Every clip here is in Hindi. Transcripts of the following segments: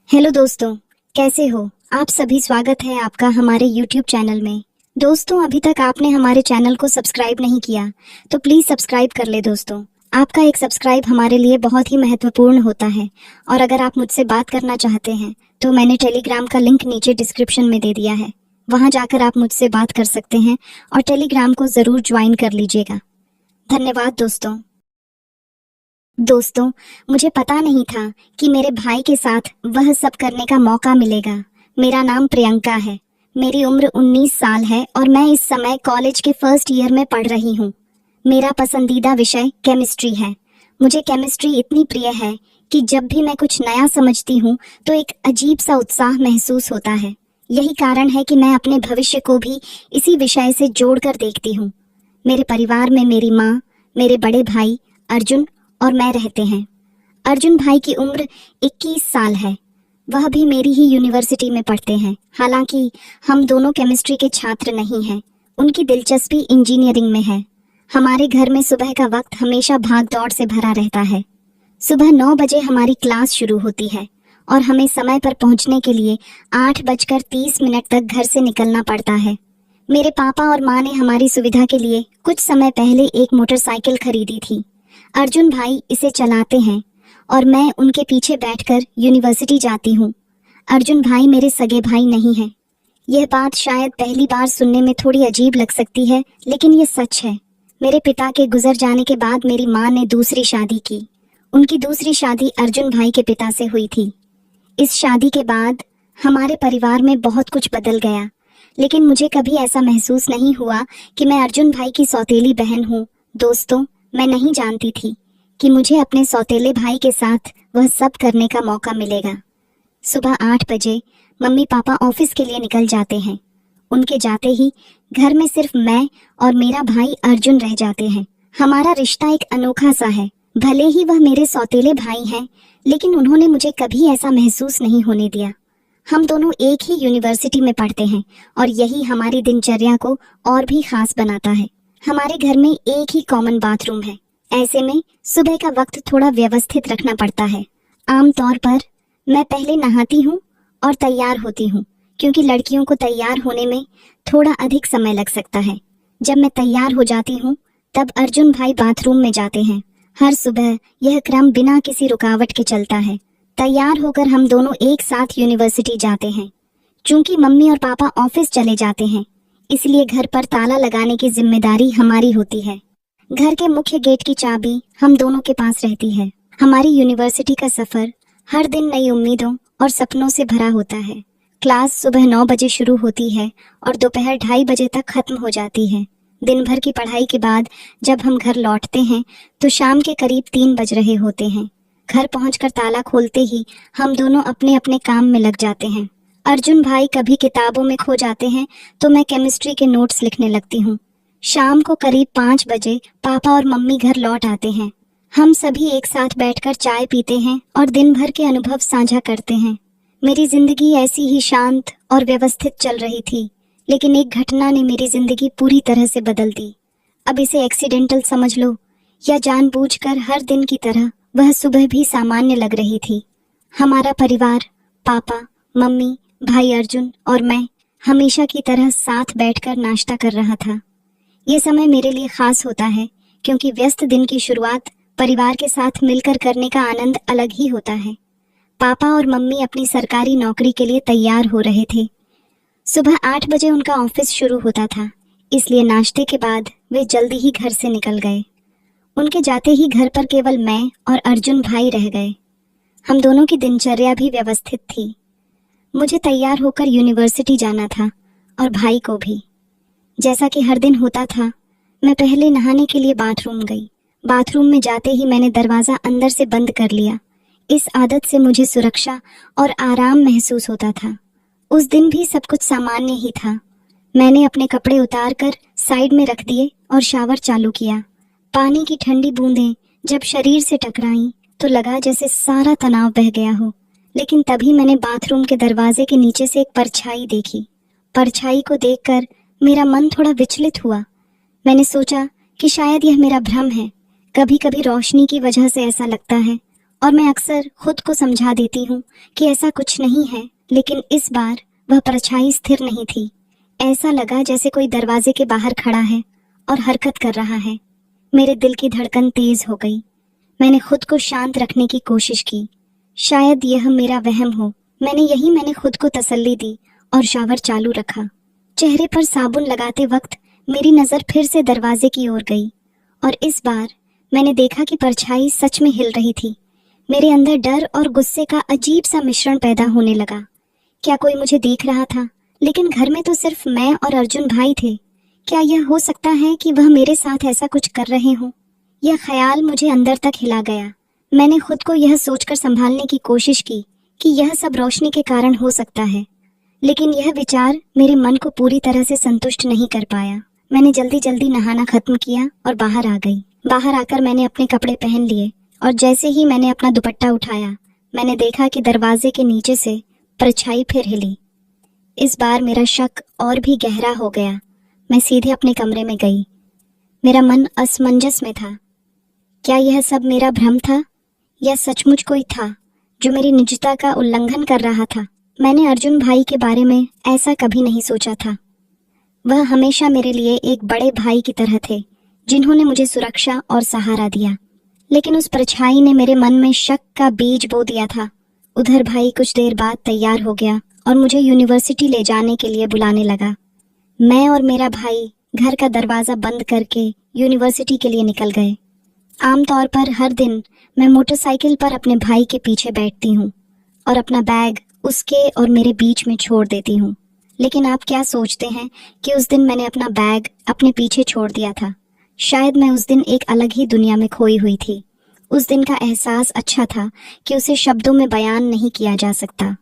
हेलो दोस्तों, कैसे हो आप सभी। स्वागत है आपका हमारे यूट्यूब चैनल में। दोस्तों, अभी तक आपने हमारे चैनल को सब्सक्राइब नहीं किया तो प्लीज़ सब्सक्राइब कर ले दोस्तों। आपका एक सब्सक्राइब हमारे लिए बहुत ही महत्वपूर्ण होता है। और अगर आप मुझसे बात करना चाहते हैं तो मैंने टेलीग्राम का लिंक नीचे डिस्क्रिप्शन में दे दिया है। वहाँ जाकर आप मुझसे बात कर सकते हैं और टेलीग्राम को ज़रूर ज्वाइन कर लीजिएगा। धन्यवाद दोस्तों। दोस्तों, मुझे पता नहीं था कि मेरे भाई के साथ वह सब करने का मौका मिलेगा। मेरा नाम प्रियंका है। मेरी उम्र 19 साल है और मैं इस समय कॉलेज के फर्स्ट ईयर में पढ़ रही हूँ। मेरा पसंदीदा विषय केमिस्ट्री है। मुझे केमिस्ट्री इतनी प्रिय है कि जब भी मैं कुछ नया समझती हूँ तो एक अजीब सा उत्साह महसूस होता है। यही कारण है कि मैं अपने भविष्य को भी इसी विषय से जोड़कर देखती हूँ। मेरे परिवार में मेरी माँ, मेरे बड़े भाई अर्जुन और मैं रहते हैं। अर्जुन भाई की उम्र 21 साल है। वह भी मेरी ही यूनिवर्सिटी में पढ़ते हैं। हालांकि हम दोनों केमिस्ट्री के छात्र नहीं हैं। उनकी दिलचस्पी इंजीनियरिंग में है। हमारे घर में सुबह का वक्त हमेशा भाग दौड़ से भरा रहता है। सुबह 9 बजे हमारी क्लास शुरू होती है और हमें समय पर पहुंचने के लिए 8:30 तक घर से निकलना पड़ता है। मेरे पापा और माँ ने हमारी सुविधा के लिए कुछ समय पहले एक मोटरसाइकिल खरीदी थी। अर्जुन भाई इसे चलाते हैं और मैं उनके पीछे बैठकर यूनिवर्सिटी जाती हूँ। अर्जुन भाई मेरे सगे भाई नहीं हैं। यह बात शायद पहली बार सुनने में थोड़ी अजीब लग सकती है, लेकिन ये सच है। मेरे पिता के गुजर जाने के बाद मेरी माँ ने दूसरी शादी की। उनकी दूसरी शादी अर्जुन भाई के पिता से हुई थी। इस शादी के बाद हमारे परिवार में बहुत कुछ बदल गया, लेकिन मुझे कभी ऐसा महसूस नहीं हुआ कि मैं अर्जुन भाई की सौतेली बहन हूँ। दोस्तों, मैं नहीं जानती थी कि मुझे अपने सौतेले भाई के साथ वह सब करने का मौका मिलेगा। सुबह 8 बजे मम्मी पापा ऑफिस के लिए निकल जाते हैं। उनके जाते ही घर में सिर्फ मैं और मेरा भाई अर्जुन रह जाते हैं। हमारा रिश्ता एक अनोखा सा है। भले ही वह मेरे सौतेले भाई हैं, लेकिन उन्होंने मुझे कभी ऐसा महसूस नहीं होने दिया। हम दोनों एक ही यूनिवर्सिटी में पढ़ते हैं और यही हमारी दिनचर्या को और भी खास बनाता है। हमारे घर में एक ही कॉमन बाथरूम है। ऐसे में सुबह का वक्त थोड़ा व्यवस्थित रखना पड़ता है। आमतौर पर मैं पहले नहाती हूँ और तैयार होती हूँ, क्योंकि लड़कियों को तैयार होने में थोड़ा अधिक समय लग सकता है। जब मैं तैयार हो जाती हूँ तब अर्जुन भाई बाथरूम में जाते हैं। हर सुबह यह क्रम बिना किसी रुकावट के चलता है। तैयार होकर हम दोनों एक साथ यूनिवर्सिटी जाते हैं। चूंकि मम्मी और पापा ऑफिस चले जाते हैं, इसलिए घर पर ताला लगाने की जिम्मेदारी हमारी होती है। घर के मुख्य गेट की चाबी हम दोनों के पास रहती है। हमारी यूनिवर्सिटी का सफर हर दिन नई उम्मीदों और सपनों से भरा होता है। क्लास सुबह 9 बजे शुरू होती है और दोपहर 2:30 बजे तक खत्म हो जाती है। दिन भर की पढ़ाई के बाद जब हम घर लौटते हैं तो शाम के करीब 3 बज रहे होते हैं। घर पहुंचकर ताला खोलते ही हम दोनों अपने अपने काम में लग जाते हैं। अर्जुन भाई कभी किताबों में खो जाते हैं तो मैं केमिस्ट्री के नोट्स लिखने लगती हूँ। शाम को करीब 5 बजे पापा और मम्मी घर लौट आते हैं। हम सभी एक साथ बैठकर चाय पीते हैं और दिन भर के अनुभव साझा करते हैं। मेरी जिंदगी ऐसी ही शांत और व्यवस्थित चल रही थी, लेकिन एक घटना ने मेरी जिंदगी पूरी तरह से बदल दी। अब इसे एक्सीडेंटल समझ लो या जानबूझकर हर दिन की तरह वह सुबह भी सामान्य लग रही थी। हमारा परिवार, पापा, मम्मी, भाई अर्जुन और मैं हमेशा की तरह साथ बैठकर नाश्ता कर रहा था। ये समय मेरे लिए खास होता है, क्योंकि व्यस्त दिन की शुरुआत परिवार के साथ मिलकर करने का आनंद अलग ही होता है। पापा और मम्मी अपनी सरकारी नौकरी के लिए तैयार हो रहे थे। सुबह 8 बजे उनका ऑफिस शुरू होता था, इसलिए नाश्ते के बाद वे जल्दी ही घर से निकल गए। उनके जाते ही घर पर केवल मैं और अर्जुन भाई रह गए। हम दोनों की दिनचर्या भी व्यवस्थित थी। मुझे तैयार होकर यूनिवर्सिटी जाना था और भाई को भी। जैसा कि हर दिन होता था, मैं पहले नहाने के लिए बाथरूम गई। बाथरूम में जाते ही मैंने दरवाज़ा अंदर से बंद कर लिया। इस आदत से मुझे सुरक्षा और आराम महसूस होता था। उस दिन भी सब कुछ सामान्य ही था। मैंने अपने कपड़े उतार कर साइड में रख दिए और शावर चालू किया। पानी की ठंडी बूंदें जब शरीर से टकराईं तो लगा जैसे सारा तनाव बह गया हो। लेकिन तभी मैंने बाथरूम के दरवाजे के नीचे से एक परछाई देखी। परछाई को देखकर मेरा मन थोड़ा विचलित हुआ। मैंने सोचा कि शायद यह मेरा भ्रम है। कभी कभी रोशनी की वजह से ऐसा लगता है और मैं अक्सर खुद को समझा देती हूँ कि ऐसा कुछ नहीं है, लेकिन इस बार वह परछाई स्थिर नहीं थी। ऐसा लगा जैसे कोई दरवाजे के बाहर खड़ा है और हरकत कर रहा है। मेरे दिल की धड़कन तेज हो गई। मैंने खुद को शांत रखने की कोशिश की। शायद यह मेरा वहम हो। मैंने खुद को तसल्ली दी और शावर चालू रखा। चेहरे पर साबुन लगाते वक्त मेरी नजर फिर से दरवाजे की ओर गई और इस बार मैंने देखा कि परछाई सच में हिल रही थी। मेरे अंदर डर और गुस्से का अजीब सा मिश्रण पैदा होने लगा। क्या कोई मुझे देख रहा था? लेकिन घर में तो सिर्फ मैं और अर्जुन भाई थे। क्या यह हो सकता है कि वह मेरे साथ ऐसा कुछ कर रहे हों? यह ख्याल मुझे अंदर तक हिला गया। मैंने खुद को यह सोचकर संभालने की कोशिश की कि यह सब रोशनी के कारण हो सकता है, लेकिन यह विचार मेरे मन को पूरी तरह से संतुष्ट नहीं कर पाया। मैंने जल्दी जल्दी नहाना खत्म किया और बाहर आ गई। बाहर आकर मैंने अपने कपड़े पहन लिए और जैसे ही मैंने अपना दुपट्टा उठाया, मैंने देखा कि दरवाजे के नीचे से परछाई फिर हिली। इस बार मेरा शक और भी गहरा हो गया। मैं सीधे अपने कमरे में गई। मेरा मन असमंजस में था। क्या यह सब मेरा भ्रम था या सचमुच कोई था जो मेरी निजता का उल्लंघन कर रहा था? मैंने अर्जुन भाई के बारे में ऐसा कभी नहीं सोचा था। वह हमेशा मेरे लिए एक बड़े भाई की तरह थे, जिन्होंने मुझे सुरक्षा और सहारा दिया। लेकिन उस परछाई ने मेरे मन में शक का बीज बो दिया था। उधर भाई कुछ देर बाद तैयार हो गया और मुझे यूनिवर्सिटी ले जाने के लिए बुलाने लगा। मैं और मेरा भाई घर का दरवाजा बंद करके यूनिवर्सिटी के लिए निकल गए। आमतौर पर हर दिन मैं मोटरसाइकिल पर अपने भाई के पीछे बैठती हूँ और अपना बैग उसके और मेरे बीच में छोड़ देती हूँ। लेकिन आप क्या सोचते हैं कि उस दिन मैंने अपना बैग अपने पीछे छोड़ दिया था? शायद मैं उस दिन एक अलग ही दुनिया में खोई हुई थी। उस दिन का एहसास अच्छा था कि उसे शब्दों में बयान नहीं किया जा सकता।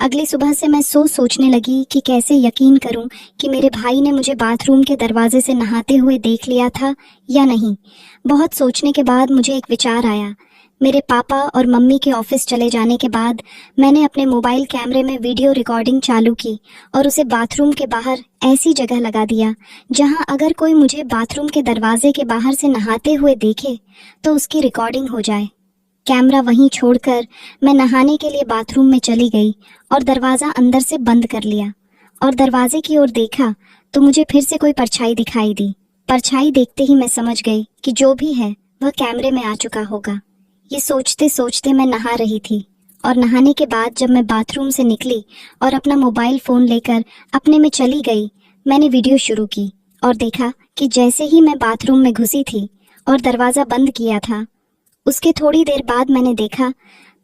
अगली सुबह से मैं सोचने लगी कि कैसे यकीन करूं कि मेरे भाई ने मुझे बाथरूम के दरवाजे से नहाते हुए देख लिया था या नहीं। बहुत सोचने के बाद मुझे एक विचार आया। मेरे पापा और मम्मी के ऑफिस चले जाने के बाद मैंने अपने मोबाइल कैमरे में वीडियो रिकॉर्डिंग चालू की और उसे बाथरूम के बाहर ऐसी जगह लगा दिया जहां अगर कोई मुझे बाथरूम के दरवाजे के बाहर से नहाते हुए देखे तो उसकी रिकॉर्डिंग हो जाए। कैमरा वहीं छोड़कर मैं नहाने के लिए बाथरूम में चली गई और दरवाज़ा अंदर से बंद कर लिया और दरवाजे की ओर देखा तो मुझे फिर से कोई परछाई दिखाई दी। परछाई देखते ही मैं समझ गई कि जो भी है वह कैमरे में आ चुका होगा। ये सोचते सोचते मैं नहा रही थी और नहाने के बाद जब मैं बाथरूम से निकली और अपना मोबाइल फ़ोन लेकर अपने में चली गई, मैंने वीडियो शुरू की और देखा कि जैसे ही मैं बाथरूम में घुसी थी और दरवाज़ा बंद किया था, उसके थोड़ी देर बाद मैंने देखा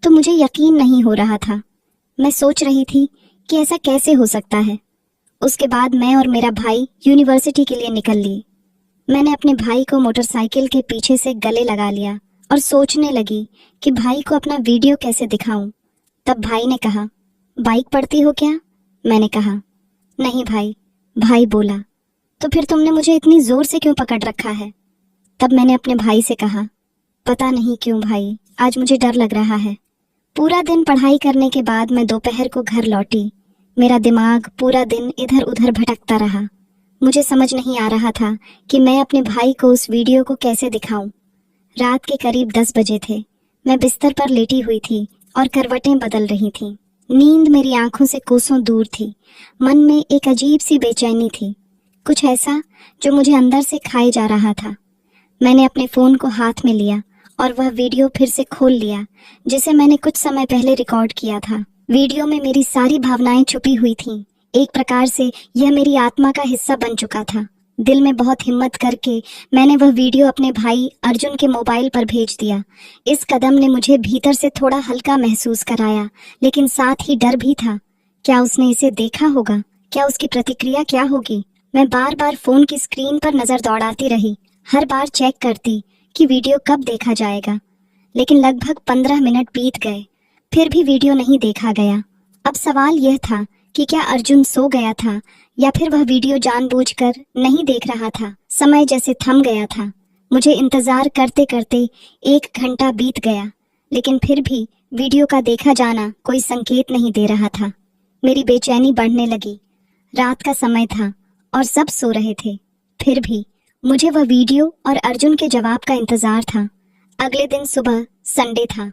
तो मुझे यकीन नहीं हो रहा था। मैं सोच रही थी कि ऐसा कैसे हो सकता है। उसके बाद मैं और मेरा भाई यूनिवर्सिटी के लिए निकल लिए। मैंने अपने भाई को मोटरसाइकिल के पीछे से गले लगा लिया और सोचने लगी कि भाई को अपना वीडियो कैसे दिखाऊं। तब भाई ने कहा, बाइक पढ़ती हो क्या? मैंने कहा, नहीं भाई। भाई बोला, तो फिर तुमने मुझे इतनी जोर से क्यों पकड़ रखा है? तब मैंने अपने भाई से कहा, पता नहीं क्यों भाई, आज मुझे डर लग रहा है। पूरा दिन पढ़ाई करने के बाद मैं दोपहर को घर लौटी। मेरा दिमाग पूरा दिन इधर उधर भटकता रहा। मुझे समझ नहीं आ रहा था कि मैं अपने भाई को उस वीडियो को कैसे दिखाऊं। रात के करीब 10 बजे थे। मैं बिस्तर पर लेटी हुई थी और करवटें बदल रही थी। नींद मेरी आंखों से कोसों दूर थी। मन में एक अजीब सी बेचैनी थी, कुछ ऐसा जो मुझे अंदर से खाए जा रहा था। मैंने अपने फ़ोन को हाथ में लिया और वह वीडियो फिर से खोल लिया जिसे मैंने कुछ समय पहले रिकॉर्ड किया था। वीडियो में मेरी सारी भावनाएं छुपी हुई थीं। एक प्रकार से यह मेरी आत्मा का हिस्सा बन चुका था। दिल में बहुत हिम्मत करके मैंने वह वीडियो अपने भाई अर्जुन के मोबाइल पर भेज दिया। इस कदम ने मुझे भीतर से थोड़ा हल्का महसूस कराया, लेकिन साथ ही डर भी था। क्या उसने इसे देखा होगा? क्या उसकी प्रतिक्रिया क्या होगी? मैं बार बार फ़ोन की स्क्रीन पर नज़र दौड़ाती रही, हर बार चेक करती कि वीडियो कब देखा जाएगा। लेकिन लगभग 15 मिनट बीत गए, फिर भी वीडियो नहीं देखा गया। अब सवाल यह था कि क्या अर्जुन सो गया था या फिर वह वीडियो जानबूझकर नहीं देख रहा था। समय जैसे थम गया था। मुझे इंतजार करते करते 1 घंटा बीत गया, लेकिन फिर भी वीडियो का देखा जाना कोई संकेत नहीं दे रहा था। मेरी बेचैनी बढ़ने लगी। रात का समय था और सब सो रहे थे, फिर भी मुझे वह वीडियो और अर्जुन के जवाब का इंतजार था। अगले दिन सुबह संडे था।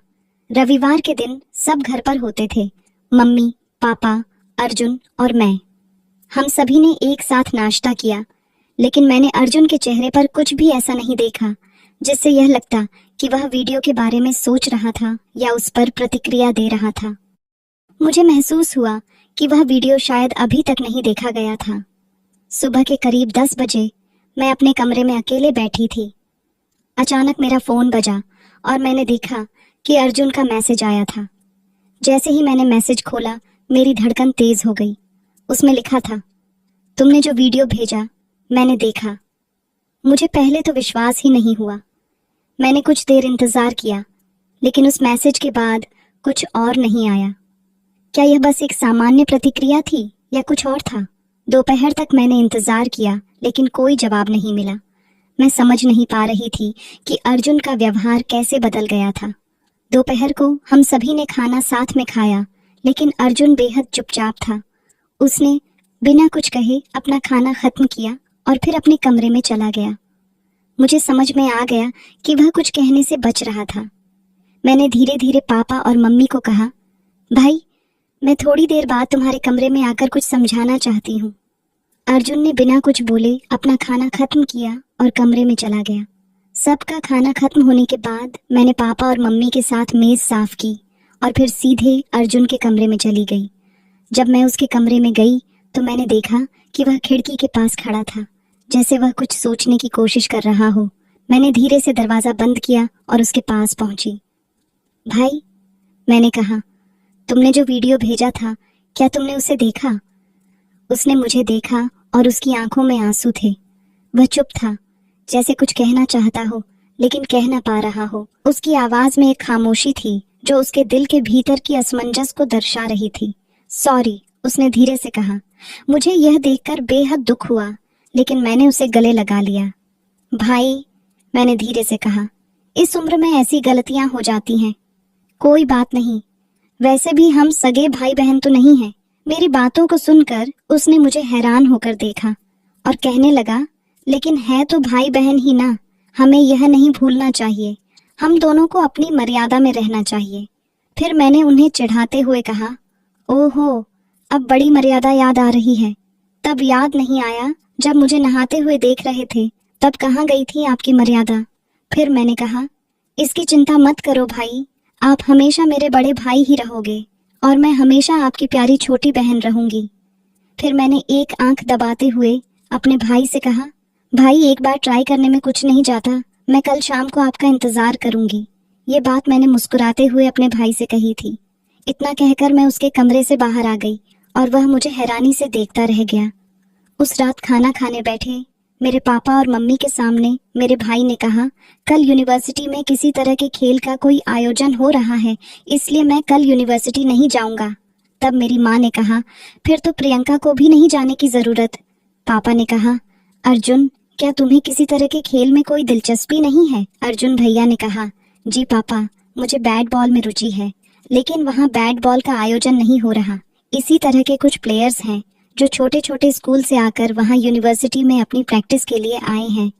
रविवार के दिन सब घर पर होते थे। मम्मी, पापा, अर्जुन और मैं। हम सभी ने एक साथ नाश्ता किया, लेकिन मैंने अर्जुन के चेहरे पर कुछ भी ऐसा नहीं देखा जिससे यह लगता कि वह वीडियो के बारे में सोच रहा था या उस पर प्रतिक्रिया दे रहा था। मुझे महसूस हुआ कि वह वीडियो शायद अभी तक नहीं देखा गया था। सुबह के करीब 10 बजे मैं अपने कमरे में अकेले बैठी थी। अचानक मेरा फोन बजा और मैंने देखा कि अर्जुन का मैसेज आया था। जैसे ही मैंने मैसेज खोला, मेरी धड़कन तेज हो गई। उसमें लिखा था, तुमने जो वीडियो भेजा मैंने देखा। मुझे पहले तो विश्वास ही नहीं हुआ। मैंने कुछ देर इंतजार किया, लेकिन उस मैसेज के बाद कुछ और नहीं आया। क्या यह बस एक सामान्य प्रतिक्रिया थी या कुछ और था? दोपहर तक मैंने इंतजार किया, लेकिन कोई जवाब नहीं मिला। मैं समझ नहीं पा रही थी कि अर्जुन का व्यवहार कैसे बदल गया था। दोपहर को हम सभी ने खाना साथ में खाया, लेकिन अर्जुन बेहद चुपचाप था। उसने बिना कुछ कहे अपना खाना खत्म किया और फिर अपने कमरे में चला गया। मुझे समझ में आ गया कि वह कुछ कहने से बच रहा था। मैंने धीरे धीरे पापा और मम्मी को कहा, भाई, मैं थोड़ी देर बाद तुम्हारे कमरे में आकर कुछ समझाना चाहती हूँ। अर्जुन ने बिना कुछ बोले अपना खाना खत्म किया और कमरे में चला गया। सबका खाना खत्म होने के बाद मैंने पापा और मम्मी के साथ मेज साफ की और फिर सीधे अर्जुन के कमरे में चली गई। जब मैं उसके कमरे में गई तो मैंने देखा कि वह खिड़की के पास खड़ा था, जैसे वह कुछ सोचने की कोशिश कर रहा हो। मैंने धीरे से दरवाजा बंद किया और उसके पास पहुंची। भाई, मैंने कहा, तुमने जो वीडियो भेजा था, क्या तुमने उसे देखा? उसने मुझे देखा और उसकी आंखों में आंसू थे। वह चुप था, जैसे कुछ कहना चाहता हो लेकिन कह ना पा रहा हो। उसकी आवाज में एक खामोशी थी जो उसके दिल के भीतर की असमंजस को दर्शा रही थी। सॉरी, उसने धीरे से कहा। मुझे यह देखकर बेहद दुख हुआ, लेकिन मैंने उसे गले लगा लिया। भाई, मैंने धीरे से कहा, इस उम्र में ऐसी गलतियां हो जाती हैं। कोई बात नहीं, वैसे भी हम सगे भाई बहन तो नहीं हैं। मेरी बातों को सुनकर उसने मुझे हैरान होकर देखा और कहने लगा, लेकिन है तो भाई बहन ही ना। हमें यह नहीं भूलना चाहिए, हम दोनों को अपनी मर्यादा में रहना चाहिए। फिर मैंने उन्हें चिढ़ाते हुए कहा, ओहो, अब बड़ी मर्यादा याद आ रही है। तब याद नहीं आया जब मुझे नहाते हुए देख रहे थे, तब कहाँ गई थी आपकी मर्यादा? फिर मैंने कहा, इसकी चिंता मत करो भाई, आप हमेशा मेरे बड़े भाई ही रहोगे और मैं हमेशा आपकी प्यारी छोटी बहन रहूंगी। फिर मैंने एक आंख दबाते हुए अपने भाई से कहा, भाई, एक बार ट्राई करने में कुछ नहीं जाता। मैं कल शाम को आपका इंतजार करूंगी। ये बात मैंने मुस्कुराते हुए अपने भाई से कही थी। इतना कहकर मैं उसके कमरे से बाहर आ गई और वह मुझे हैरानी से देखता रह गया। उस रात खाना खाने बैठे मेरे पापा और मम्मी के सामने मेरे भाई ने कहा, कल यूनिवर्सिटी में किसी तरह के खेल का कोई आयोजन हो रहा है, इसलिए मैं कल यूनिवर्सिटी नहीं जाऊंगा। तब मेरी माँ ने कहा, फिर तो प्रियंका को भी नहीं जाने की जरूरत। पापा ने कहा, अर्जुन, क्या तुम्हें किसी तरह के खेल में कोई दिलचस्पी नहीं है? अर्जुन भैया ने कहा, जी पापा, मुझे बैट बॉल में रुचि है, लेकिन वहाँ बैट बॉल का आयोजन नहीं हो रहा। इसी तरह के कुछ प्लेयर्स हैं जो छोटे छोटे स्कूल से आकर वहाँ यूनिवर्सिटी में अपनी प्रैक्टिस के लिए आए हैं।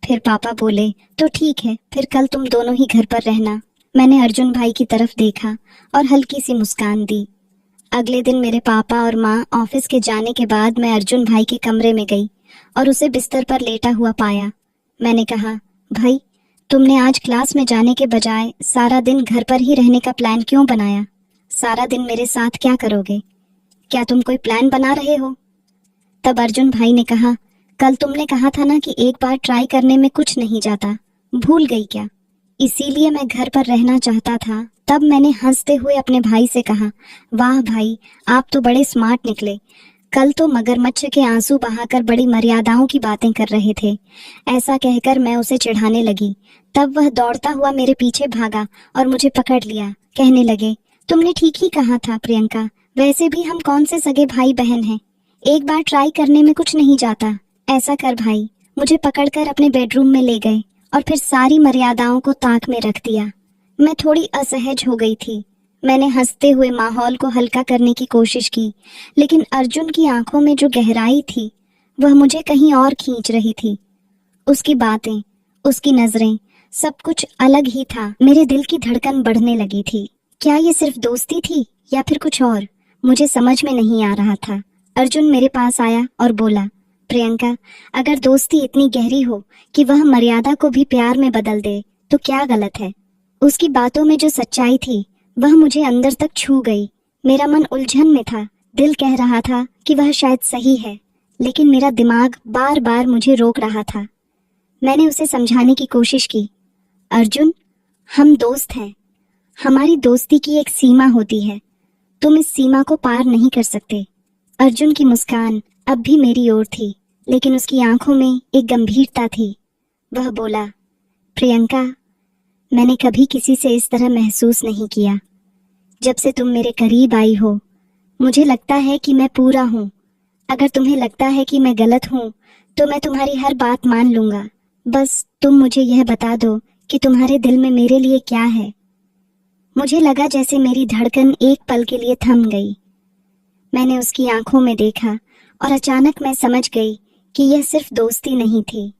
फिर पापा बोले, तो ठीक है, फिर कल तुम दोनों ही घर पर रहना। मैंने अर्जुन भाई की तरफ देखा और हल्की सी मुस्कान दी। अगले दिन मेरे पापा और माँ ऑफिस के जाने के बाद मैं अर्जुन भाई के कमरे में गई और उसे बिस्तर पर लेटा हुआ पाया। मैंने कहा, भाई, तुमने आज क्लास में जाने के बजाय सारा दिन घर पर ही रहने का प्लान क्यों बनाया? सारा दिन मेरे साथ क्या करोगे? क्या तुम कोई प्लान बना रहे हो? तब अर्जुन भाई ने कहा, कल तुमने कहा था ना कि एक बार ट्राई करने में कुछ नहीं जाता, भूल गई क्या? इसीलिए मैं घर पर रहना चाहता था। तब मैंने हंसते हुए अपने भाई से कहा, वाह भाई, आप तो बड़े स्मार्ट निकले। कल तो मगरमच्छ के आंसू बहाकर बड़ी मर्यादाओं की बातें कर रहे थे। ऐसा कहकर मैं उसे चिढ़ाने लगी। तब वह दौड़ता हुआ मेरे पीछे भागा और मुझे पकड़ लिया। कहने लगे, तुमने ठीक ही कहा था प्रियंका, वैसे भी हम कौन से सगे भाई बहन हैं, एक बार ट्राई करने में कुछ नहीं जाता। ऐसा कर भाई, मुझे पकड़कर अपने बेडरूम में ले गए और फिर सारी मर्यादाओं को ताक में रख दिया। मैं थोड़ी असहज हो गई थी। मैंने हंसते हुए माहौल को हल्का करने की कोशिश की, लेकिन अर्जुन की आंखों में जो गहराई थी वह मुझे कहीं और खींच रही थी। उसकी बातें, उसकी नजरें सब कुछ अलग ही था। मेरे दिल की धड़कन बढ़ने लगी थी। क्या ये सिर्फ दोस्ती थी या फिर कुछ और? मुझे समझ में नहीं आ रहा था। अर्जुन मेरे पास आया और बोला, प्रियंका, अगर दोस्ती इतनी गहरी हो कि वह मर्यादा को भी प्यार में बदल दे तो क्या गलत है? उसकी बातों में जो सच्चाई थी वह मुझे अंदर तक छू गई। मेरा मन उलझन में था। दिल कह रहा था कि वह शायद सही है, लेकिन मेरा दिमाग बार बार मुझे रोक रहा था। मैंने उसे समझाने की कोशिश की। अर्जुन, हम दोस्त हैं। हमारी दोस्ती की एक सीमा होती है। तुम इस सीमा को पार नहीं कर सकते। अर्जुन की मुस्कान अब भी मेरी ओर थी, लेकिन उसकी आंखों में एक गंभीरता थी। वह बोला, प्रियंका, मैंने कभी किसी से इस तरह महसूस नहीं किया। जब से तुम मेरे करीब आई हो, मुझे लगता है कि मैं पूरा हूँ। अगर तुम्हें लगता है कि मैं गलत हूँ, तो मैं तुम्हारी हर बात मान लूंगा। बस तुम मुझे यह बता दो कि तुम्हारे दिल में मेरे लिए क्या है। मुझे लगा जैसे मेरी धड़कन एक पल के लिए थम गई। मैंने उसकी आंखों में देखा और अचानक मैं समझ गई कि यह सिर्फ दोस्ती नहीं थी।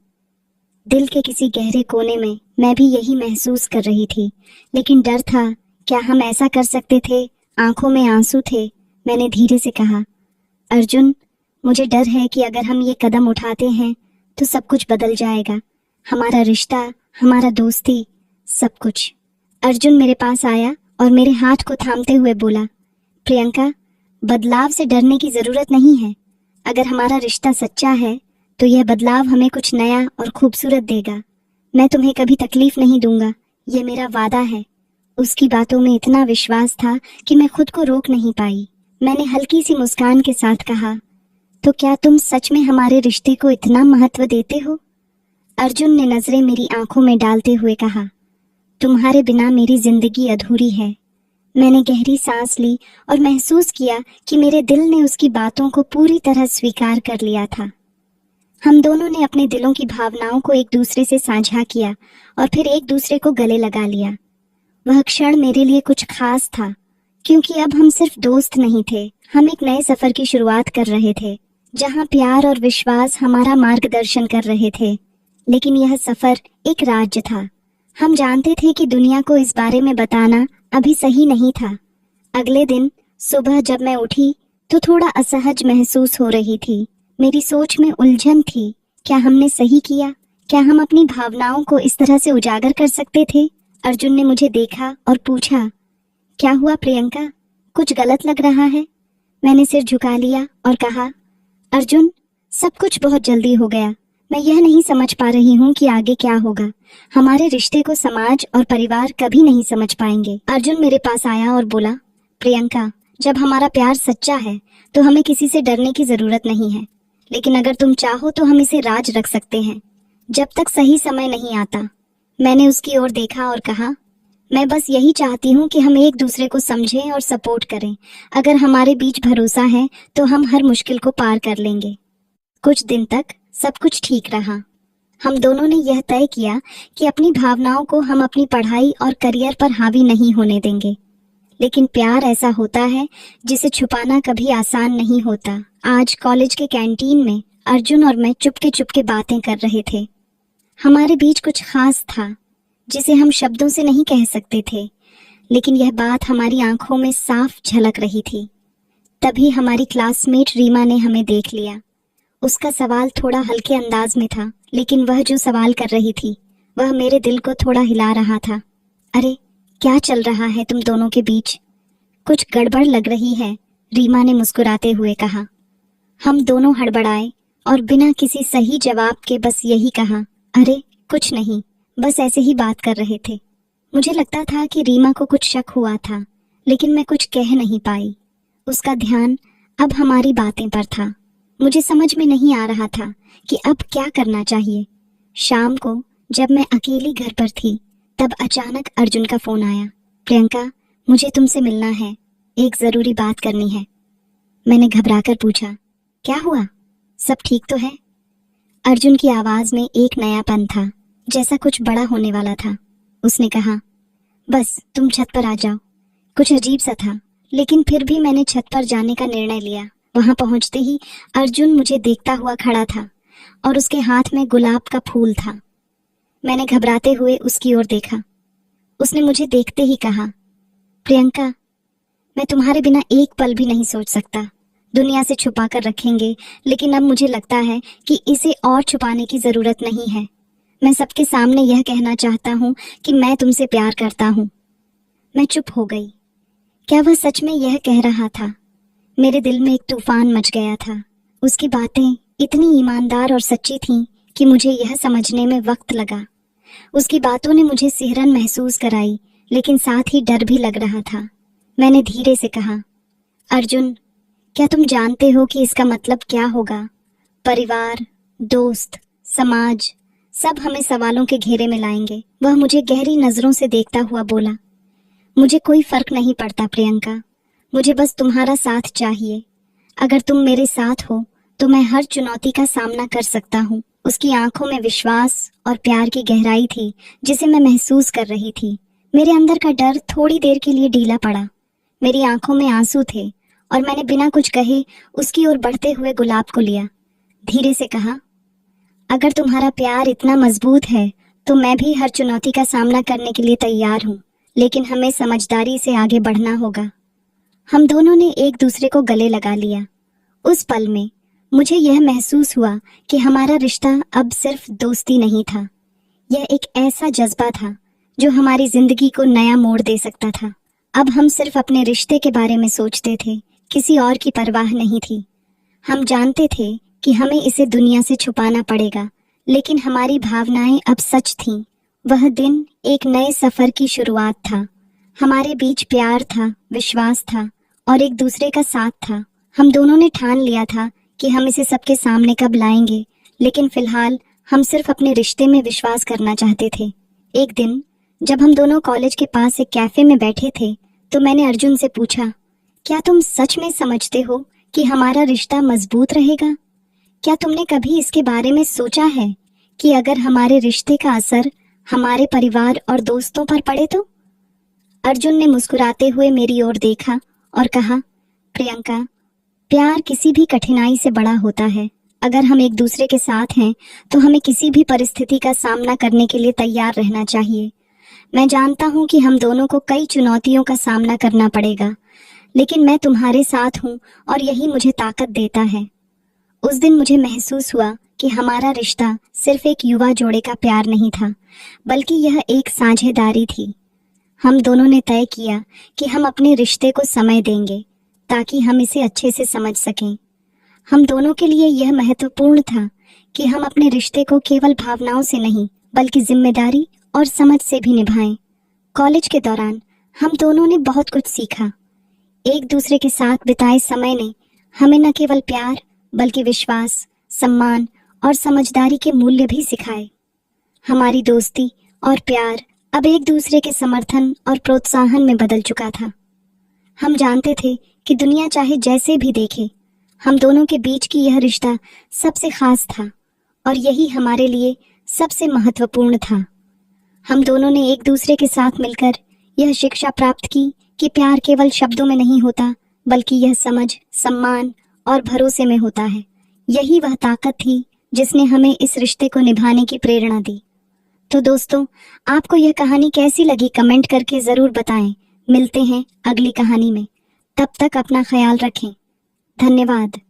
दिल के किसी गहरे कोने में मैं भी यही महसूस कर रही थी, लेकिन डर था। क्या हम ऐसा कर सकते थे? आंखों में आंसू थे। मैंने धीरे से कहा, अर्जुन, मुझे डर है कि अगर हम ये कदम उठाते हैं तो सब कुछ बदल जाएगा। हमारा रिश्ता, हमारा दोस्ती, सब कुछ। अर्जुन मेरे पास आया और मेरे हाथ को थामते हुए बोला, प्रियंका, बदलाव से डरने की जरूरत नहीं है। अगर हमारा रिश्ता सच्चा है तो यह बदलाव हमें कुछ नया और खूबसूरत देगा। मैं तुम्हें कभी तकलीफ नहीं दूंगा, ये मेरा वादा है। उसकी बातों में इतना विश्वास था कि मैं खुद को रोक नहीं पाई। मैंने हल्की सी मुस्कान के साथ कहा, तो क्या तुम सच में हमारे रिश्ते को इतना महत्व देते हो? अर्जुन ने नजरें मेरी आंखों में डालते हुए कहा, तुम्हारे बिना मेरी जिंदगी अधूरी है। मैंने गहरी सांस ली और महसूस किया कि मेरे दिल ने उसकी बातों को पूरी तरह स्वीकार कर लिया था। हम दोनों ने अपने दिलों की भावनाओं को एक दूसरे से साझा किया और फिर एक दूसरे को गले लगा लिया। वह क्षण मेरे लिए कुछ खास था, क्योंकि अब हम सिर्फ दोस्त नहीं थे, हम एक नए सफर की शुरुआत कर रहे थे, जहां प्यार और विश्वास हमारा मार्गदर्शन कर रहे थे। लेकिन यह सफर एक राज्य था। हम जानते थे कि दुनिया को इस बारे में बताना अभी सही नहीं था। अगले दिन सुबह जब मैं उठी तो थोड़ा असहज महसूस हो रही थी। मेरी सोच में उलझन थी। क्या हमने सही किया? क्या हम अपनी भावनाओं को इस तरह से उजागर कर सकते थे? अर्जुन ने मुझे देखा और पूछा, क्या हुआ प्रियंका, कुछ गलत लग रहा है? मैंने सिर झुका लिया और कहा, अर्जुन, सब कुछ बहुत जल्दी हो गया। मैं यह नहीं समझ पा रही हूँ कि आगे क्या होगा। हमारे रिश्ते को समाज और परिवार कभी नहीं समझ पाएंगे। अर्जुन मेरे पास आया और बोला, प्रियंका, जब हमारा प्यार सच्चा है तो हमें किसी से डरने की जरूरत नहीं है। लेकिन अगर तुम चाहो तो हम इसे राज रख सकते हैं, जब तक सही समय नहीं आता। मैंने उसकी ओर देखा और कहा, मैं बस यही चाहती हूँ कि हम एक दूसरे को समझें और सपोर्ट करें। अगर हमारे बीच भरोसा है तो हम हर मुश्किल को पार कर लेंगे। कुछ दिन तक सब कुछ ठीक रहा। हम दोनों ने यह तय किया कि अपनी भावनाओं को हम अपनी पढ़ाई और करियर पर हावी नहीं होने देंगे। लेकिन प्यार ऐसा होता है जिसे छुपाना कभी आसान नहीं होता। आज कॉलेज के कैंटीन में अर्जुन और मैं चुपके चुपके बातें कर रहे थे। हमारे बीच कुछ खास था जिसे हम शब्दों से नहीं कह सकते थे, लेकिन यह बात हमारी आंखों में साफ झलक रही थी। तभी हमारी क्लासमेट रीमा ने हमें देख लिया। उसका सवाल थोड़ा हल्के अंदाज में था, लेकिन वह जो सवाल कर रही थी वह मेरे दिल को थोड़ा हिला रहा था। अरे, क्या चल रहा है तुम दोनों के बीच? कुछ गड़बड़ लग रही है, रीमा ने मुस्कुराते हुए कहा। हम दोनों हड़बड़ाए और बिना किसी सही जवाब के बस यही कहा, अरे कुछ नहीं, बस ऐसे ही बात कर रहे थे। मुझे लगता था कि रीमा को कुछ शक हुआ था, लेकिन मैं कुछ कह नहीं पाई। उसका ध्यान अब हमारी बातें पर था। मुझे समझ में नहीं आ रहा था कि अब क्या करना चाहिए। शाम को जब मैं अकेली घर पर थी तब अचानक अर्जुन का फोन आया। प्रियंका, मुझे तुमसे मिलना है, एक जरूरी बात करनी है। मैंने घबराकर पूछा, क्या हुआ, सब ठीक तो है? अर्जुन की आवाज में एक नयापन था, जैसा कुछ बड़ा होने वाला था। उसने कहा, बस तुम छत पर आ जाओ। कुछ अजीब सा था, लेकिन फिर भी मैंने छत पर जाने का निर्णय लिया। वहां पहुंचते ही अर्जुन मुझे देखता हुआ खड़ा था और उसके हाथ में गुलाब का फूल था। मैंने घबराते हुए उसकी ओर देखा। उसने मुझे देखते ही कहा, प्रियंका, मैं तुम्हारे बिना एक पल भी नहीं सोच सकता। दुनिया से छुपा कर रखेंगे, लेकिन अब मुझे लगता है कि इसे और छुपाने की जरूरत नहीं है। मैं सबके सामने यह कहना चाहता हूँ कि मैं तुमसे प्यार करता हूँ। मैं चुप हो गई। क्या वह सच में यह कह रहा था? मेरे दिल में एक तूफान मच गया था। उसकी बातें इतनी ईमानदार और सच्ची थीं कि मुझे यह समझने में वक्त लगा। उसकी बातों ने मुझे सिहरन महसूस कराई, लेकिन साथ ही डर भी लग रहा था। मैंने धीरे से कहा, अर्जुन, क्या तुम जानते हो कि इसका मतलब क्या होगा? परिवार, दोस्त, समाज, सब हमें सवालों के घेरे में लाएंगे। वह मुझे गहरी नजरों से देखता हुआ बोला, मुझे कोई फर्क नहीं पड़ता प्रियंका, मुझे बस तुम्हारा साथ चाहिए। अगर तुम मेरे साथ हो तो मैं हर चुनौती का सामना कर सकता हूँ। उसकी आंखों में विश्वास और प्यार की गहराई थी जिसे मैं महसूस कर रही थी। मेरे अंदर का डर थोड़ी देर के लिए ढीला पड़ा। मेरी आंखों में आंसू थे और मैंने बिना कुछ कहे उसकी ओर बढ़ते हुए गुलाब को लिया। धीरे से कहा, अगर तुम्हारा प्यार इतना मजबूत है तो मैं भी हर चुनौती का सामना करने के लिए तैयार हूँ, लेकिन हमें समझदारी से आगे बढ़ना होगा। हम दोनों ने एक दूसरे को गले लगा लिया। उस पल में मुझे यह महसूस हुआ कि हमारा रिश्ता अब सिर्फ दोस्ती नहीं था, यह एक ऐसा जज्बा था जो हमारी जिंदगी को नया मोड़ दे सकता था। अब हम सिर्फ अपने रिश्ते के बारे में सोचते थे, किसी और की परवाह नहीं थी। हम जानते थे कि हमें इसे दुनिया से छुपाना पड़ेगा, लेकिन हमारी भावनाएं अब सच थीं। वह दिन एक नए सफर की शुरुआत था। हमारे बीच प्यार था, विश्वास था और एक दूसरे का साथ था। हम दोनों ने ठान लिया था कि हम इसे सबके सामने कब लाएंगे, लेकिन फिलहाल हम सिर्फ अपने रिश्ते में विश्वास करना चाहते थे। एक दिन जब हम दोनों कॉलेज के पास एक कैफे में बैठे थे तो मैंने अर्जुन से पूछा, क्या तुम सच में समझते हो कि हमारा रिश्ता मजबूत रहेगा? क्या तुमने कभी इसके बारे में सोचा है कि अगर हमारे रिश्ते का असर हमारे परिवार और दोस्तों पर पड़े तो? अर्जुन ने मुस्कुराते हुए मेरी ओर देखा और कहा, प्रियंका, प्यार किसी भी कठिनाई से बड़ा होता है। अगर हम एक दूसरे के साथ हैं तो हमें किसी भी परिस्थिति का सामना करने के लिए तैयार रहना चाहिए। मैं जानता हूँ कि हम दोनों को कई चुनौतियों का सामना करना पड़ेगा, लेकिन मैं तुम्हारे साथ हूँ और यही मुझे ताकत देता है। उस दिन मुझे महसूस हुआ कि हमारा रिश्ता सिर्फ एक युवा जोड़े का प्यार नहीं था, बल्कि यह एक साझेदारी थी। हम दोनों ने तय किया कि हम अपने रिश्ते को समय देंगे ताकि हम इसे अच्छे से समझ सकें। हम दोनों के लिए यह महत्वपूर्ण था कि हम अपने रिश्ते को केवल भावनाओं से नहीं, बल्कि जिम्मेदारी और समझ से भी निभाएं। कॉलेज के दौरान हम दोनों ने बहुत कुछ सीखा। एक दूसरे के साथ बिताए समय ने हमें न केवल प्यार, बल्कि विश्वास, सम्मान और समझदारी के मूल्य भी सिखाए। हमारी दोस्ती और प्यार अब एक दूसरे के समर्थन और प्रोत्साहन में बदल चुका था। हम जानते थे कि दुनिया चाहे जैसे भी देखे, हम दोनों के बीच की यह रिश्ता सबसे खास था और यही हमारे लिए सबसे महत्वपूर्ण था। हम दोनों ने एक दूसरे के साथ मिलकर यह शिक्षा प्राप्त की कि प्यार केवल शब्दों में नहीं होता, बल्कि यह समझ, सम्मान और भरोसे में होता है। यही वह ताकत थी जिसने हमें इस रिश्ते को निभाने की प्रेरणा दी। तो दोस्तों, आपको यह कहानी कैसी लगी कमेंट करके ज़रूर बताएं। मिलते हैं अगली कहानी में। तब तक अपना ख्याल रखें। धन्यवाद।